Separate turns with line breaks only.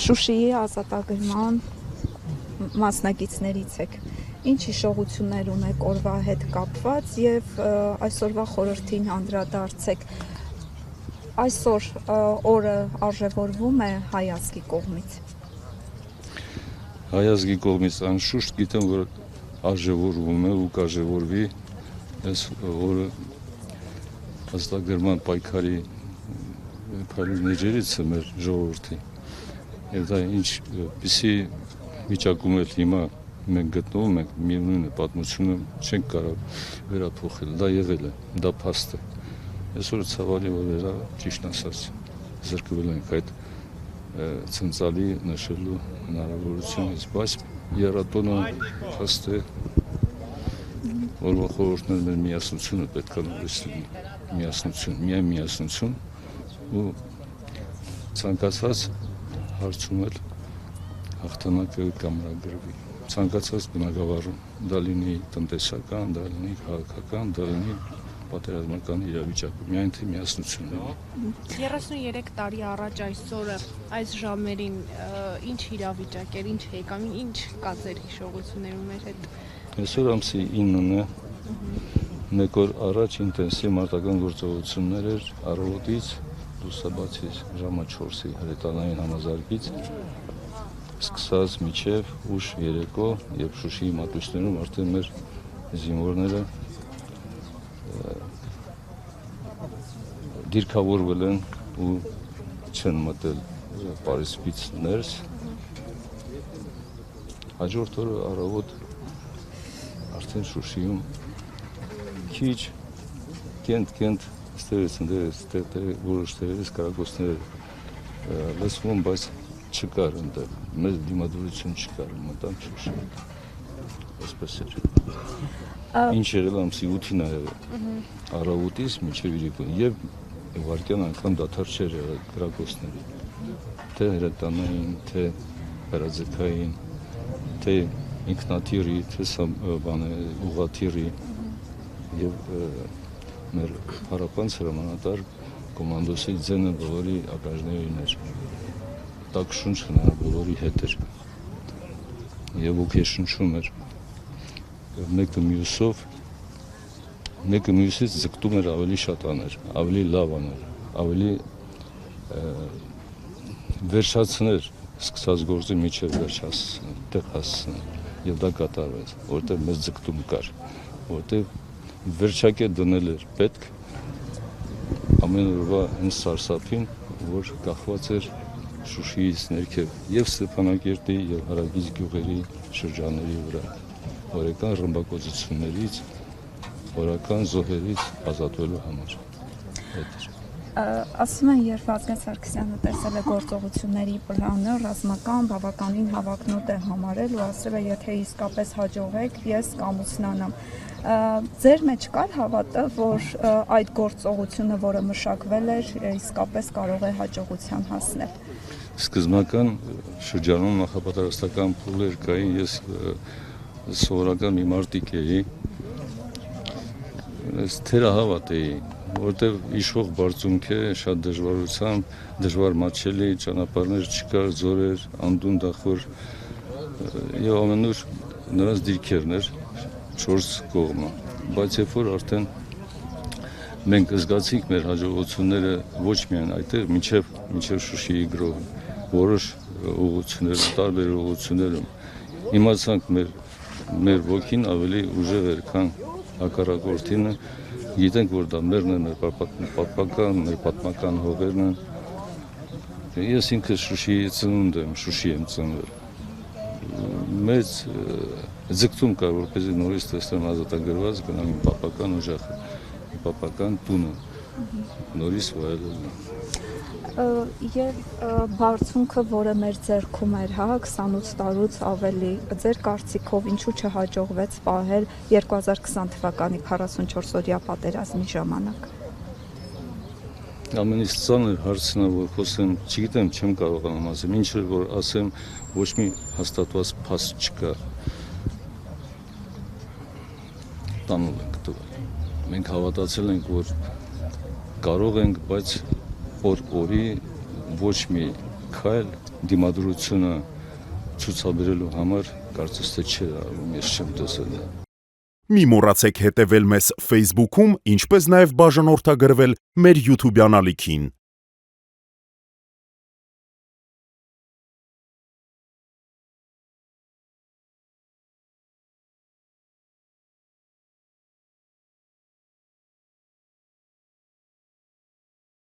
Շուշիի ազատագրման մասնակիցներից եք։ Ինչ հիշողություններ ունեք օրվա հետ կապված եւ այսօրվա խորհրդին անդրադարձեք։ Այսօր օրը արժևորվում է հայ ազգի կողմից։
Հայ ազգի կողմից անշուշտ գիտեմ, որ արժևորվում է ու կարժևորվի այս օրը ազատագրման պայքարի քայլերից է մեր ժողովրդի։ Եվ դա ինչպիսի վիճակում էլ հիմա մենք գտնվում ենք, միևնույն է պատմությունը չենք կարող վերափոխել, դա եղել է, դա փաստ է։ Այսօր ցավալի որ վերա ճիշտ ասած զրկվել ենք այդ ցնցալի նշելու հնարավորությունից, բայց երաթոնը փաստ է, որը խորհուրդներ մեր միասնությունը պետք է նորից միասնություն, միայն միասնություն ու ցանկացած հարցում էլ հաղթանակը կամրագրվի, ցանկացած բնակավարում, դա լինի տնտեսական, դա լինի քաղաքական, դա լինի պատերազմական իրավիճակում, միայն թե միասնություն լինի։
33 տարի առաջ այսօրը այս ժամերին ինչ իրավիճակ էր, ինչ եկամին, ինչ կա ձեր հիշողություններում մեր հետ։
Այսօր ամսի 9-ն է, մեկ օր առաջ ինտենսիվ մարտական գործողություններ էր առավոտից լուսաբացից ժամը 4-ի հրետանային համազարգից սկսած մինչև ուշ երեկո, երբ Շուշիի մատույցներում արդեն մեր զինվորները դիրքավորվել են ու չեն մտել Պարիսպից ներս։ Հաջորդ օրը առավոտ արդեն Շուշիում քիչ կենտ ստերից որոշ տեղերից կարակոսներ լսվում, բայց չկար ընդեղ, մեծ դիմադրություն չկար, մտանք Շուշի, այսպես էր։ Ինչ եղել ամսի 8-ին ա եղել, առավոտից մինչև իրիկուն, և վարկյան անգամ դադար չէր եղել կրակոցների, թե հրետանային, թե հրաձգային, թե ինքնաթիռի, թե ուղղաթիռի և մեր հարապանց հրամանատար կոմանդոսի ձենը բոլորի ակաժներին էր, տակ շունչը նա բոլորի հետ էր և ոգեշնչում էր, մեկը մյուսից ձգտում էր ավելի շատ աներ, ավելի լավ աներ, ավելի վերջացներ սկսած գործի միջև վերջացնել, տեղ հասցնել և դա կատարվեց, որտեղ մեծ ձգտում կար, որտեղ վերջակետ դնել էր պետք ամեն օրվա հենց սարսափին, որ կախված էր Շուշիից ներքև և Ստեփանակերտի և հարակից գյուղերի շրջանների վրա, օրական ռմբակոծություններից, օրական զոհերից ազատվելու համար։
Ասում են, երբ Վազգեն Սարգսյանը տեսել է գործողությունների պլանը, ռազմական բավականին հավակնոտ է համարել ու ասել է, եթե իսկապես հաջողեք, ես կամուսնանամ։ Ձեր մեջ կար հավատը, որ այդ գործողությունը, որը մշակվել էր, իսկապես կարող է հաջողության հասնել։
Սկզբնական շրջանում նախապատրաստական փուլեր կային, ես սովորական մի մարտիկ էի, թերահավատ էի, որտեղ իշխող բարձունք է, շատ դժվար մատչելի, ճանապարհներ չկար, ձորեր, անդուն դախոր և ամենուր նրանց դիրքերն էր 4 կողմը, բայց երբ որ արդեն մենք զգացինք մեր հաջողությունները ոչ միայն այդտեղ, մինչև Շուշիի գրոհը, որոշ ուղղություններում, տարբեր ուղղություններում իմացանք մեր ոգին ավելի ուժեղ էր, քան հակառակորդինը, գիտենք, որ դա մերն է, մեր պատմական հողերն են։ Ես ինքս Շուշիի ծնունդ եմ, Շուշի եմ ծնվել։ Մեծ ձգտում կար, որպեսզի նորից տեսնեմ ազատագրված, գնամ իմ պապական օջախը, իմ պապական տունը, նորից վայելել։
Եվ բարձունքը, որը մեր ձեռքում էր 28 տարուց ավելի, ձեր կարծիքով ինչու չհաջողվեց պահել 2020 թվականի 44-օրյա պատերազմի ժամանակ։
Ամենից ծանր հարցն է, որ խոսեմ, չգիտեմ, չեմ կարողանում ասեմ, ինչ որ ասեմ, ոչ մի հաստատված փաստ չկա։ Տանուլ ենք տվել։ Մենք հավատացել ենք, որ կարող ենք, բայց օր-օրի ոչ մի քայլ դիմադրությունը ցուցաբերելու համար կարծես թե չէ արվում, ես չեմ տեսել դա։
Մի մոռացեք հետևել մեզ Facebook-ում, ինչպես նաև բաժանորդագրվել մեր YouTube-յան ալիքին։